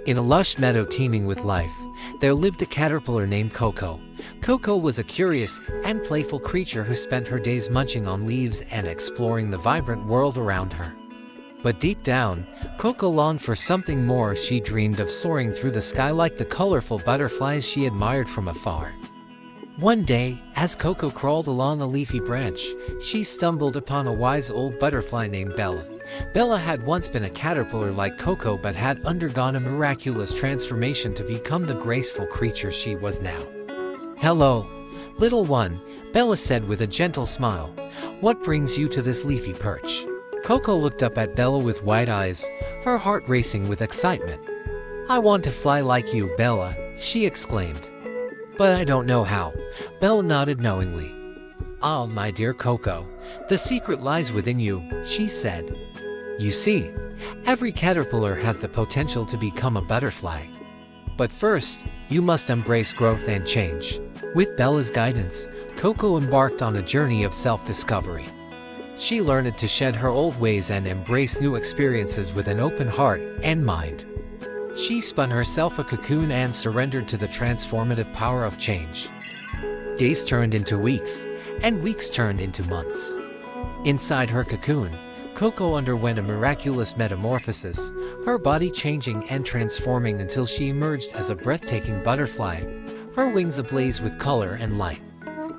In a lush meadow teeming with life, there lived a caterpillar named Coco. Coco was a curious and playful creature who spent her days munching on leaves and exploring the vibrant world around her. But deep down, Coco longed for something more. She dreamed of soaring through the sky like the colorful butterflies she admired from afar. One day, as Coco crawled along a leafy branch, she stumbled upon a wise old butterfly named Bella. Bella had once been a caterpillar like Coco but had undergone a miraculous transformation to become the graceful creature she was now. "Hello, little one," Bella said with a gentle smile. "What brings you to this leafy perch?" Coco looked up at Bella with wide eyes, her heart racing with excitement. "I want to fly like you, Bella," she exclaimed. "But I don't know how." Bella nodded knowingly. "Ah, my dear Coco, the secret lies within you," she said. "You see, every caterpillar has the potential to become a butterfly. But first, you must embrace growth and change." With Bella's guidance, Coco embarked on a journey of self-discovery. She learned to shed her old ways and embrace new experiences with an open heart and mind. She spun herself a cocoon and surrendered to the transformative power of change. Days turned into weeks, and weeks turned into months. Inside her cocoon, Coco underwent a miraculous metamorphosis, her body changing and transforming until she emerged as a breathtaking butterfly, her wings ablaze with color and light.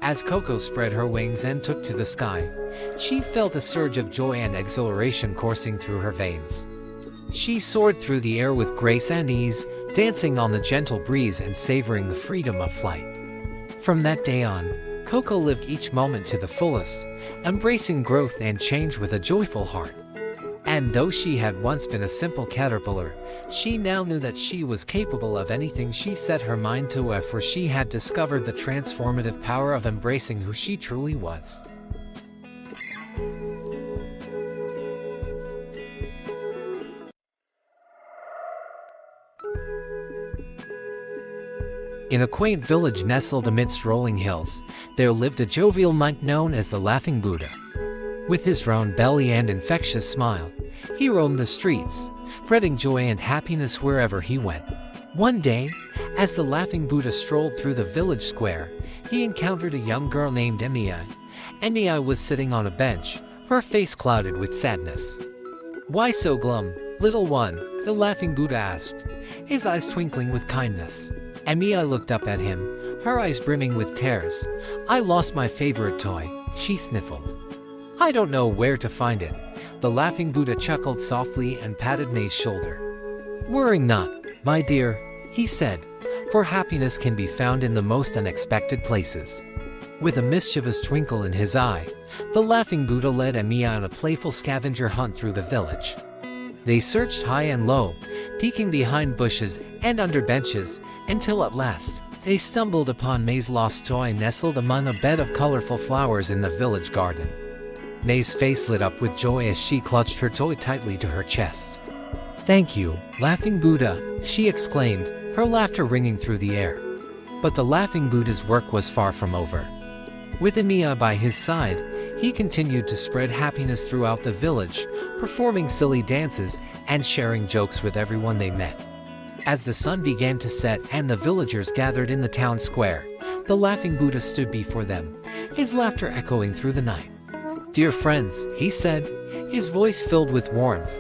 As Coco spread her wings and took to the sky, she felt a surge of joy and exhilaration coursing through her veins. She soared through the air with grace and ease, dancing on the gentle breeze and savoring the freedom of flight. From that day on, Coco lived each moment to the fullest, embracing growth and change with a joyful heart. And though she had once been a simple caterpillar, she now knew that she was capable of anything she set her mind to, for she had discovered the transformative power of embracing who she truly was. In a quaint village nestled amidst rolling hills, there lived a jovial monk known as the Laughing Buddha. With his round belly and infectious smile, he roamed the streets, spreading joy and happiness wherever he went. One day, as the Laughing Buddha strolled through the village square, he encountered a young girl named Emiya. Emiya was sitting on a bench, her face clouded with sadness. "Why so glum, little one?" the Laughing Buddha asked, his eyes twinkling with kindness. Emiya looked up at him, her eyes brimming with tears. "I lost my favorite toy," she sniffled. "I don't know where to find it." The Laughing Buddha chuckled softly and patted May's shoulder. "Worry not, my dear," he said, "for happiness can be found in the most unexpected places." With a mischievous twinkle in his eye, the Laughing Buddha led Emiya on a playful scavenger hunt through the village. They searched high and low, peeking behind bushes and under benches, until at last, they stumbled upon May's lost toy nestled among a bed of colorful flowers in the village garden. May's face lit up with joy as she clutched her toy tightly to her chest. "Thank you, Laughing Buddha," she exclaimed, her laughter ringing through the air. But the Laughing Buddha's work was far from over. With Emiya by his side, he continued to spread happiness throughout the village, performing silly dances and sharing jokes with everyone they met. As the sun began to set and the villagers gathered in the town square, the Laughing Buddha stood before them, his laughter echoing through the night. "Dear friends," he said, his voice filled with warmth,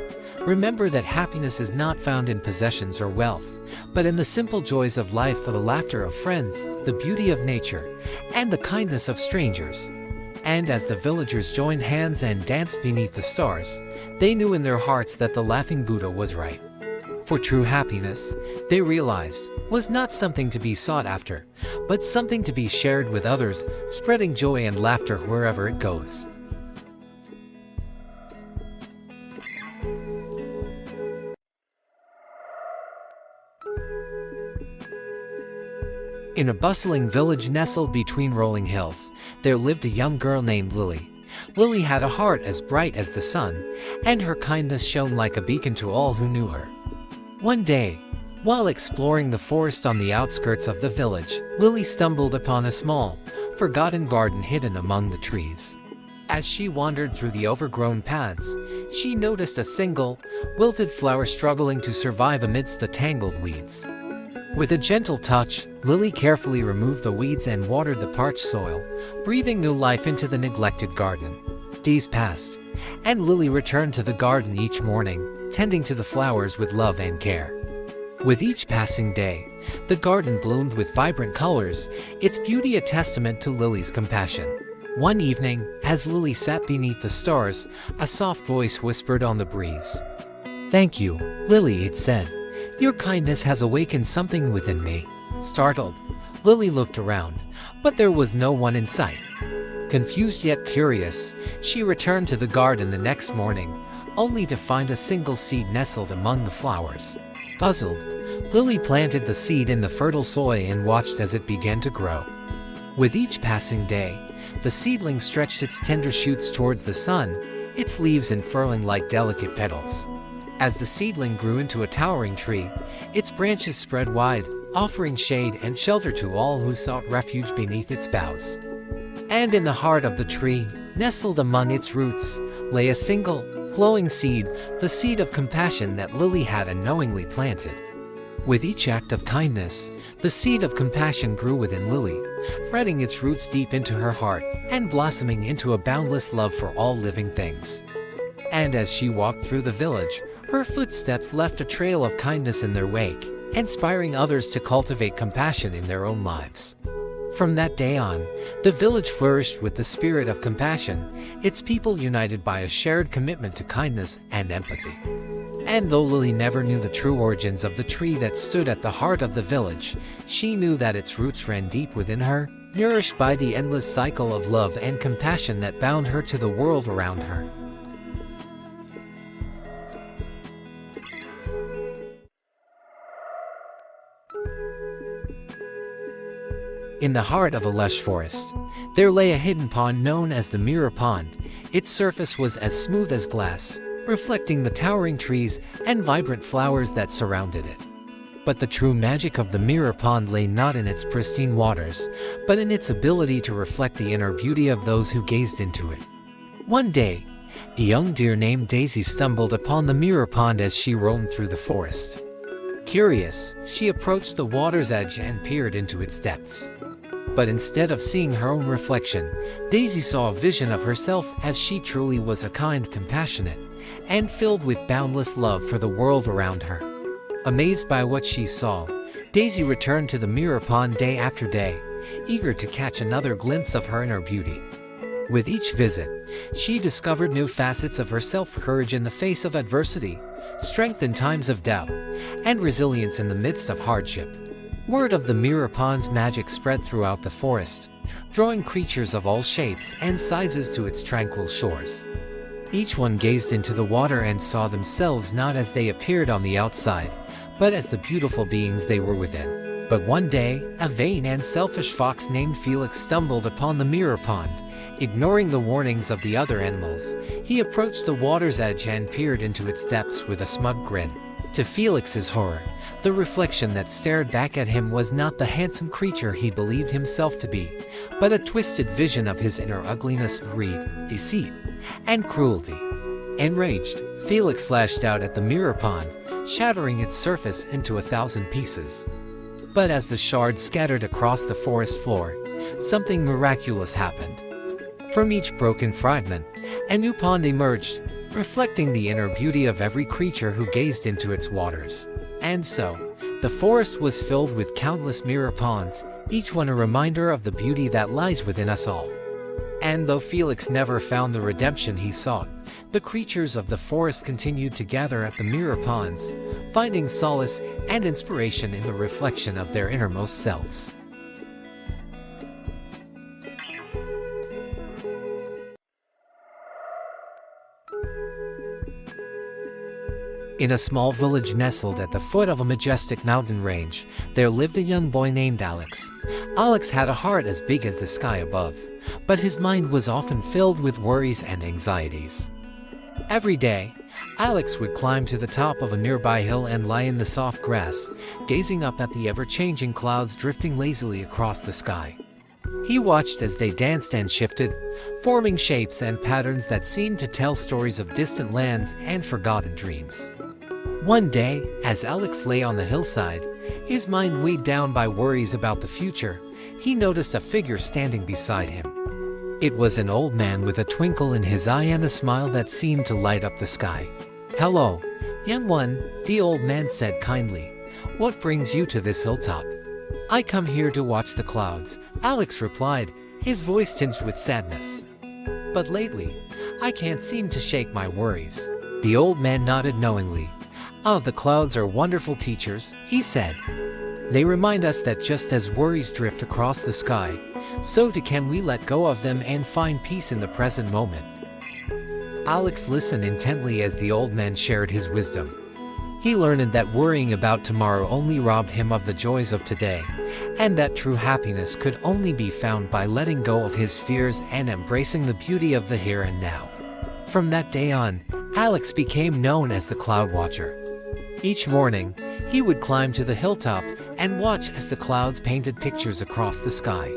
"remember that happiness is not found in possessions or wealth, but in the simple joys of life, for the laughter of friends, the beauty of nature, and the kindness of strangers." And as the villagers joined hands and danced beneath the stars, they knew in their hearts that the Laughing Buddha was right. For true happiness, they realized, was not something to be sought after, but something to be shared with others, spreading joy and laughter wherever it goes. In a bustling village nestled between rolling hills, there lived a young girl named Lily. Lily had a heart as bright as the sun, and her kindness shone like a beacon to all who knew her. One day, while exploring the forest on the outskirts of the village, Lily stumbled upon a small, forgotten garden hidden among the trees. As she wandered through the overgrown paths, she noticed a single, wilted flower struggling to survive amidst the tangled weeds. With a gentle touch, Lily carefully removed the weeds and watered the parched soil, breathing new life into the neglected garden. Days passed, and Lily returned to the garden each morning, tending to the flowers with love and care. With each passing day, the garden bloomed with vibrant colors, its beauty a testament to Lily's compassion. One evening, as Lily sat beneath the stars, a soft voice whispered on the breeze. "Thank you, Lily," it said. "Your kindness has awakened something within me." Startled, Lily looked around, but there was no one in sight. Confused yet curious, she returned to the garden the next morning, only to find a single seed nestled among the flowers. Puzzled, Lily planted the seed in the fertile soil and watched as it began to grow. With each passing day, the seedling stretched its tender shoots towards the sun, its leaves unfurling like delicate petals. As the seedling grew into a towering tree, its branches spread wide, offering shade and shelter to all who sought refuge beneath its boughs. And in the heart of the tree, nestled among its roots, lay a single, glowing seed, the seed of compassion that Lily had unknowingly planted. With each act of kindness, the seed of compassion grew within Lily, spreading its roots deep into her heart and blossoming into a boundless love for all living things. And as she walked through the village, her footsteps left a trail of kindness in their wake, inspiring others to cultivate compassion in their own lives. From that day on, the village flourished with the spirit of compassion, its people united by a shared commitment to kindness and empathy. And though Lily never knew the true origins of the tree that stood at the heart of the village, she knew that its roots ran deep within her, nourished by the endless cycle of love and compassion that bound her to the world around her. In the heart of a lush forest, there lay a hidden pond known as the Mirror Pond. Its surface was as smooth as glass, reflecting the towering trees and vibrant flowers that surrounded it. But the true magic of the Mirror Pond lay not in its pristine waters, but in its ability to reflect the inner beauty of those who gazed into it. One day, a young deer named Daisy stumbled upon the Mirror Pond as she roamed through the forest. Curious, she approached the water's edge and peered into its depths. But instead of seeing her own reflection, Daisy saw a vision of herself as she truly was a kind, compassionate, and filled with boundless love for the world around her. Amazed by what she saw, Daisy returned to the Mirror Pond day after day, eager to catch another glimpse of her inner beauty. With each visit, she discovered new facets of herself: courage in the face of adversity, strength in times of doubt, and resilience in the midst of hardship. Word of the Mirror Pond's magic spread throughout the forest, drawing creatures of all shapes and sizes to its tranquil shores. Each one gazed into the water and saw themselves not as they appeared on the outside, but as the beautiful beings they were within. But one day, a vain and selfish fox named Felix stumbled upon the Mirror Pond. Ignoring the warnings of the other animals, he approached the water's edge and peered into its depths with a smug grin. To Felix's horror, the reflection that stared back at him was not the handsome creature he believed himself to be, but a twisted vision of his inner ugliness, greed, deceit, and cruelty. Enraged, Felix lashed out at the Mirror Pond, shattering its surface into 1,000 pieces. But as the shards scattered across the forest floor, something miraculous happened. From each broken fragment, a new pond emerged, reflecting the inner beauty of every creature who gazed into its waters. And so, the forest was filled with countless mirror ponds, each one a reminder of the beauty that lies within us all. And though Felix never found the redemption he sought, the creatures of the forest continued to gather at the mirror ponds, finding solace and inspiration in the reflection of their innermost selves. In a small village nestled at the foot of a majestic mountain range, there lived a young boy named Alex. Alex had a heart as big as the sky above, but his mind was often filled with worries and anxieties. Every day, Alex would climb to the top of a nearby hill and lie in the soft grass, gazing up at the ever-changing clouds drifting lazily across the sky. He watched as they danced and shifted, forming shapes and patterns that seemed to tell stories of distant lands and forgotten dreams. One day, as Alex lay on the hillside, his mind weighed down by worries about the future, he noticed a figure standing beside him. It was an old man with a twinkle in his eye and a smile that seemed to light up the sky. "Hello, young one," the old man said kindly. "What brings you to this hilltop?" "I come here to watch the clouds," Alex replied, his voice tinged with sadness. "But lately, I can't seem to shake my worries." The old man nodded knowingly. "Oh, the clouds are wonderful teachers," he said. "They remind us that just as worries drift across the sky, so too can we let go of them and find peace in the present moment." Alex listened intently as the old man shared his wisdom. He learned that worrying about tomorrow only robbed him of the joys of today, and that true happiness could only be found by letting go of his fears and embracing the beauty of the here and now. From that day on, Alex became known as the Cloud Watcher. Each morning, he would climb to the hilltop and watch as the clouds painted pictures across the sky.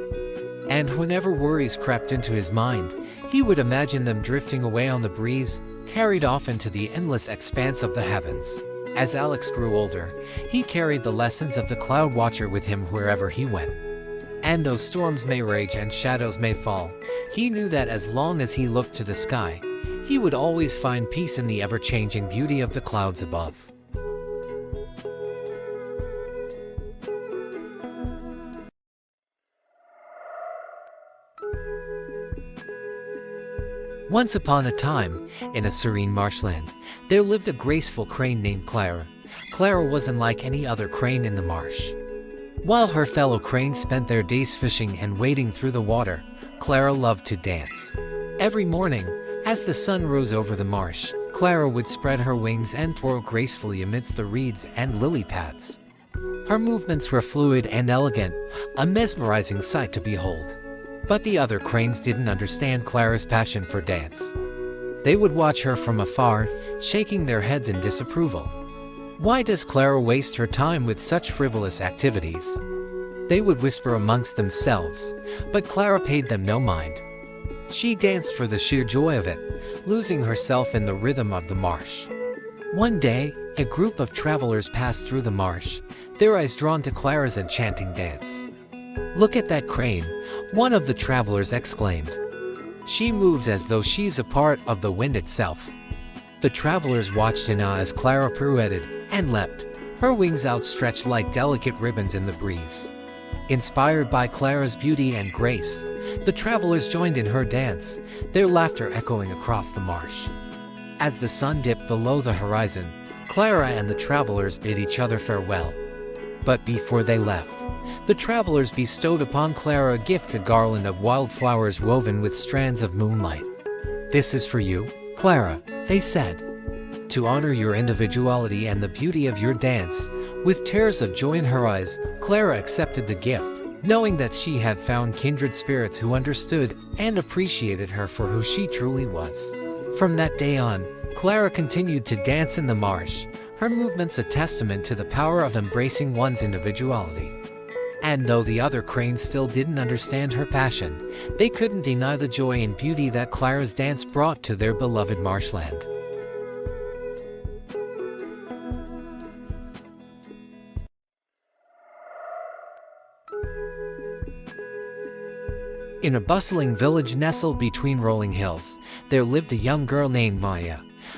And whenever worries crept into his mind, he would imagine them drifting away on the breeze, carried off into the endless expanse of the heavens. As Alex grew older, he carried the lessons of the Cloud Watcher with him wherever he went. And though storms may rage and shadows may fall, he knew that as long as he looked to the sky, he would always find peace in the ever-changing beauty of the clouds above. Once upon a time, in a serene marshland, there lived a graceful crane named Clara. Clara wasn't like any other crane in the marsh. While her fellow cranes spent their days fishing and wading through the water, Clara loved to dance. Every morning, as the sun rose over the marsh, Clara would spread her wings and twirl gracefully amidst the reeds and lily pads. Her movements were fluid and elegant, a mesmerizing sight to behold. But the other cranes didn't understand Clara's passion for dance. They would watch her from afar, shaking their heads in disapproval. "Why does Clara waste her time with such frivolous activities?" they would whisper amongst themselves, but Clara paid them no mind. She danced for the sheer joy of it, losing herself in the rhythm of the marsh. One day, a group of travelers passed through the marsh, their eyes drawn to Clara's enchanting dance. "Look at that crane," one of the travelers exclaimed. "She moves as though she's a part of the wind itself." The travelers watched in awe as Clara pirouetted and leapt, her wings outstretched like delicate ribbons in the breeze. Inspired by Clara's beauty and grace, the travelers joined in her dance, their laughter echoing across the marsh. As the sun dipped below the horizon, Clara and the travelers bid each other farewell. But before they left, the travelers bestowed upon Clara a gift, a garland of wildflowers woven with strands of moonlight. "This is for you, Clara," they said. To honor your individuality and the beauty of your dance, with tears of joy in her eyes, Clara accepted the gift, knowing that she had found kindred spirits who understood and appreciated her for who she truly was. From that day on, Clara continued to dance in the marsh, her movements a testament to the power of embracing one's individuality. And though the other cranes still didn't understand her passion, they couldn't deny the joy and beauty that Clara's dance brought to their beloved marshland. In a bustling village nestled between rolling hills, there lived a young girl named Maya.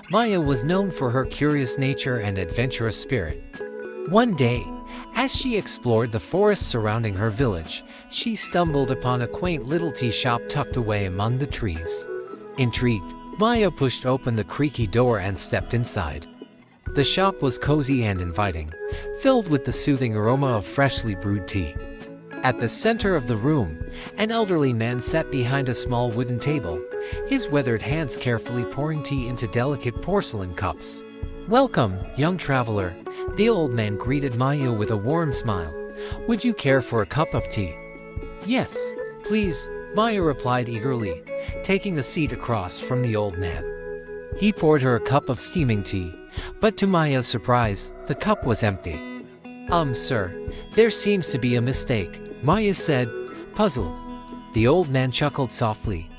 Maya was known for her curious nature and adventurous spirit. One day, as she explored the forest surrounding her village, she stumbled upon a quaint little tea shop tucked away among the trees. Intrigued, Maya pushed open the creaky door and stepped inside. The shop was cozy and inviting, filled with the soothing aroma of freshly brewed tea. At the center of the room, an elderly man sat behind a small wooden table, his weathered hands carefully pouring tea into delicate porcelain cups. "Welcome, young traveler," the old man greeted Maya with a warm smile. "Would you care for a cup of tea?" "Yes, please," Maya replied eagerly, taking a seat across from the old man. He poured her a cup of steaming tea, but to Maya's surprise, the cup was empty. Sir, there seems to be a mistake," Maya said, puzzled. The old man chuckled softly.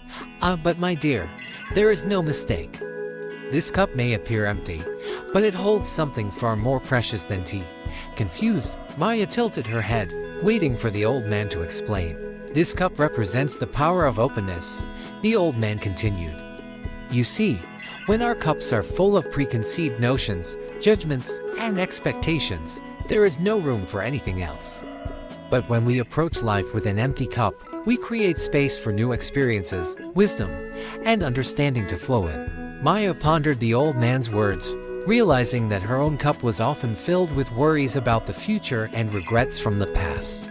But my dear, there is no mistake. This cup may appear empty, but it holds something far more precious than tea. Confused, Maya tilted her head, waiting for the old man to explain. This cup represents the power of openness, the old man continued. You see, when our cups are full of preconceived notions, judgments, and expectations, there is no room for anything else. But when we approach life with an empty cup, we create space for new experiences, wisdom, and understanding to flow in. Maya pondered the old man's words, realizing that her own cup was often filled with worries about the future and regrets from the past.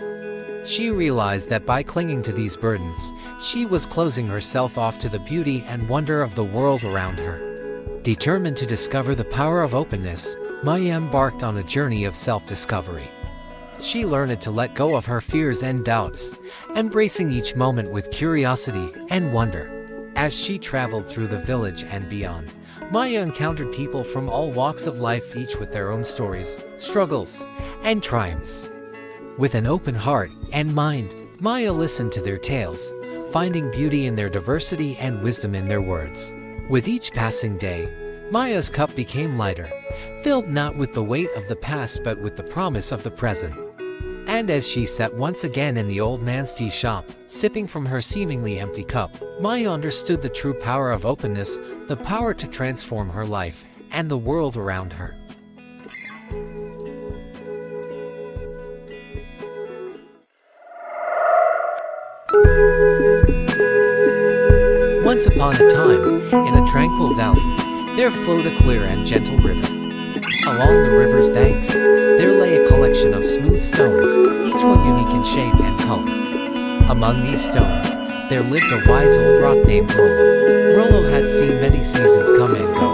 She realized that by clinging to these burdens, she was closing herself off to the beauty and wonder of the world around her. Determined to discover the power of openness, Maya embarked on a journey of self-discovery. She learned to let go of her fears and doubts, embracing each moment with curiosity and wonder. As she traveled through the village and beyond, Maya encountered people from all walks of life, each with their own stories, struggles, and triumphs. With an open heart and mind, Maya listened to their tales, finding beauty in their diversity and wisdom in their words. With each passing day, Maya's cup became lighter, filled not with the weight of the past but with the promise of the present. And as she sat once again in the old man's tea shop, sipping from her seemingly empty cup, Maya understood the true power of openness, the power to transform her life and the world around her. Once upon a time, in a tranquil valley, there flowed a clear and gentle river. Along the river's banks, there lay a collection of smooth stones, each one unique in shape and color. Among these stones, there lived a wise old rock named Rollo. Rollo had seen many seasons come and go,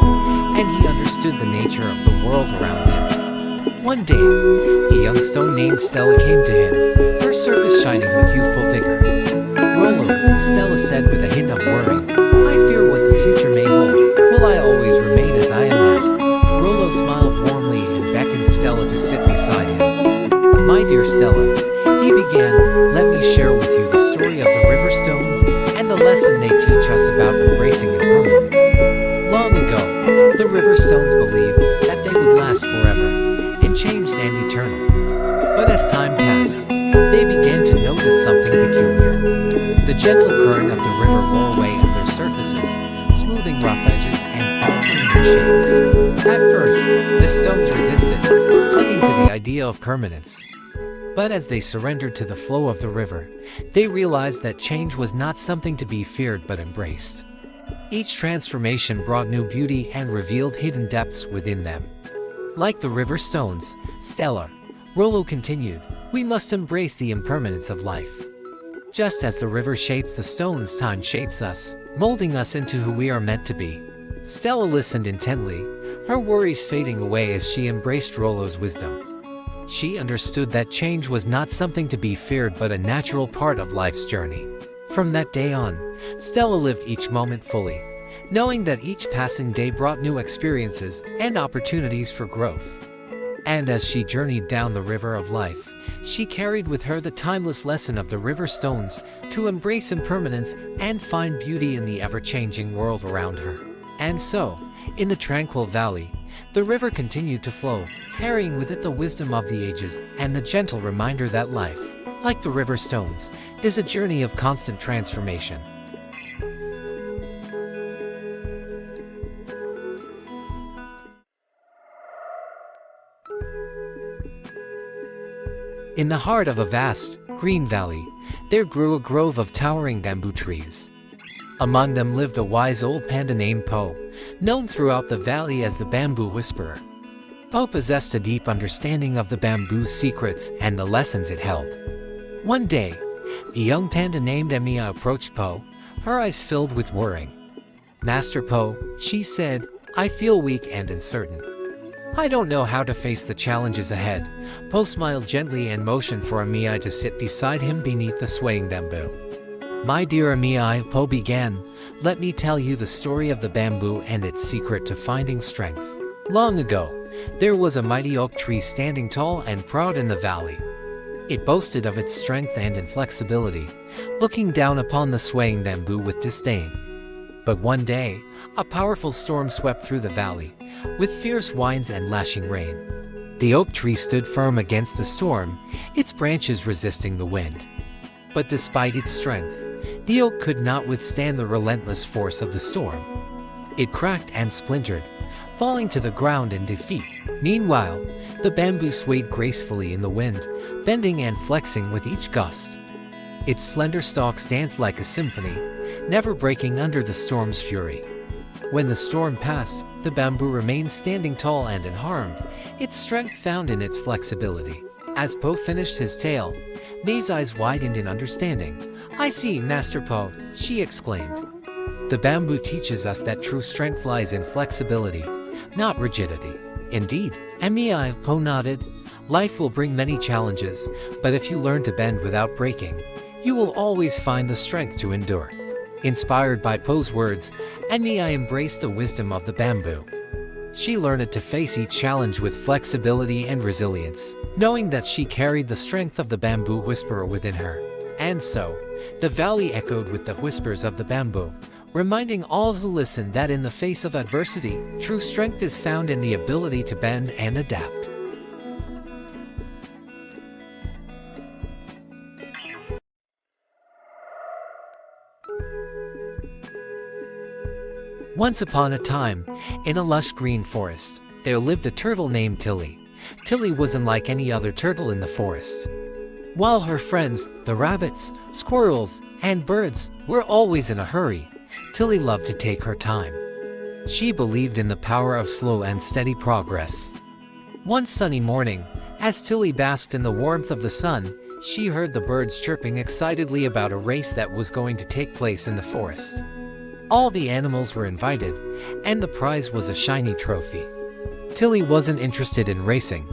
and he understood the nature of the world around him. One day, a young stone named Stella came to him, her surface shining with youthful vigor. Rollo, Stella said with a hint of worry, I fear what the future may hold. Will I always remain as I am now? Rollo smiled warmly and beckoned Stella to sit beside him. My dear Stella, he began, let me share with you the story of the river stones and the lesson they teach us about embracing impermanence. Long ago, the river stones believed that they would last forever, unchanged and eternal. But as time passed, they began to notice something peculiar. The gentle current of the river bore away at their surfaces, smoothing rough edges and altering their shapes. At first, the stones resisted, clinging to the idea of permanence. But as they surrendered to the flow of the river, they realized that change was not something to be feared but embraced. Each transformation brought new beauty and revealed hidden depths within them. Like the river stones, Stella, Rollo continued, we must embrace the impermanence of life. Just as the river shapes the stones, time shapes us, molding us into who we are meant to be. Stella listened intently, her worries fading away as she embraced Rollo's wisdom. She understood that change was not something to be feared but a natural part of life's journey. From that day on, Stella lived each moment fully, knowing that each passing day brought new experiences and opportunities for growth. And as she journeyed down the river of life, she carried with her the timeless lesson of the river stones to embrace impermanence and find beauty in the ever-changing world around her. And so, in the tranquil valley, the river continued to flow, carrying with it the wisdom of the ages and the gentle reminder that life, like the river stones, is a journey of constant transformation. In the heart of a vast, green valley, there grew a grove of towering bamboo trees. Among them lived a wise old panda named Po, known throughout the valley as the Bamboo Whisperer. Po possessed a deep understanding of the bamboo's secrets and the lessons it held. One day, a young panda named Emiya approached Po, her eyes filled with worrying. Master Po, she said, I feel weak and uncertain. I don't know how to face the challenges ahead. Po smiled gently and motioned for Emiya to sit beside him beneath the swaying bamboo. My dear Emiya, Po began, let me tell you the story of the bamboo and its secret to finding strength. Long ago, there was a mighty oak tree standing tall and proud in the valley. It boasted of its strength and inflexibility, looking down upon the swaying bamboo with disdain. But one day, a powerful storm swept through the valley, with fierce winds and lashing rain. The oak tree stood firm against the storm, its branches resisting the wind. But despite its strength, the oak could not withstand the relentless force of the storm. It cracked and splintered, falling to the ground in defeat. Meanwhile, the bamboo swayed gracefully in the wind, bending and flexing with each gust. Its slender stalks danced like a symphony, never breaking under the storm's fury. When the storm passed, the bamboo remained standing tall and unharmed, its strength found in its flexibility. As Po finished his tale, May's eyes widened in understanding. "I see, Master Po," she exclaimed. "The bamboo teaches us that true strength lies in flexibility, not rigidity." "Indeed," Mei Po nodded. "Life will bring many challenges, but if you learn to bend without breaking, you will always find the strength to endure." Inspired by Po's words, Mei embraced the wisdom of the bamboo. She learned to face each challenge with flexibility and resilience, knowing that she carried the strength of the bamboo whisperer within her. And so, the valley echoed with the whispers of the bamboo, reminding all who listen that in the face of adversity, true strength is found in the ability to bend and adapt. Once upon a time, in a lush green forest, there lived a turtle named Tilly. Tilly was unlike any other turtle in the forest. While her friends, the rabbits, squirrels, and birds, were always in a hurry, Tilly loved to take her time. She believed in the power of slow and steady progress. One sunny morning, as Tilly basked in the warmth of the sun, she heard the birds chirping excitedly about a race that was going to take place in the forest. All the animals were invited, and the prize was a shiny trophy. Tilly wasn't interested in racing,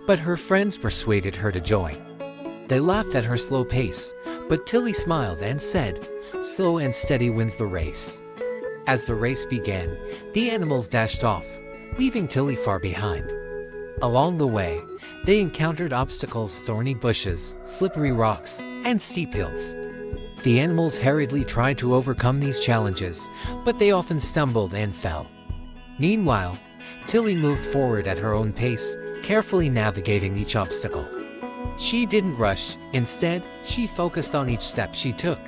but her friends persuaded her to join. They laughed at her slow pace, but Tilly smiled and said, "Slow and steady wins the race." As the race began, the animals dashed off, leaving Tilly far behind. Along the way, they encountered obstacles, thorny bushes, slippery rocks, and steep hills. The animals hurriedly tried to overcome these challenges, but they often stumbled and fell. Meanwhile, Tilly moved forward at her own pace, carefully navigating each obstacle. She didn't rush. Instead, she focused on each step she took.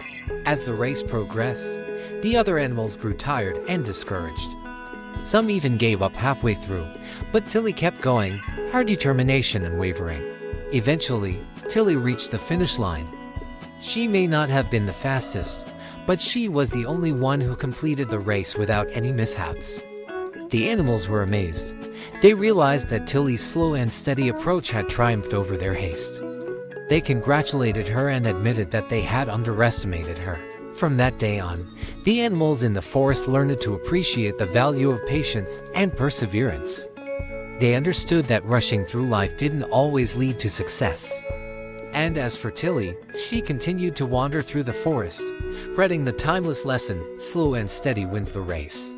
As the race progressed, the other animals grew tired and discouraged. Some even gave up halfway through, but Tilly kept going, her determination unwavering. Eventually, Tilly reached the finish line. She may not have been the fastest, but she was the only one who completed the race without any mishaps. The animals were amazed. They realized that Tilly's slow and steady approach had triumphed over their haste. They congratulated her and admitted that they had underestimated her. From that day on, the animals in the forest learned to appreciate the value of patience and perseverance. They understood that rushing through life didn't always lead to success. And as for Tilly, she continued to wander through the forest, spreading the timeless lesson, slow and steady wins the race.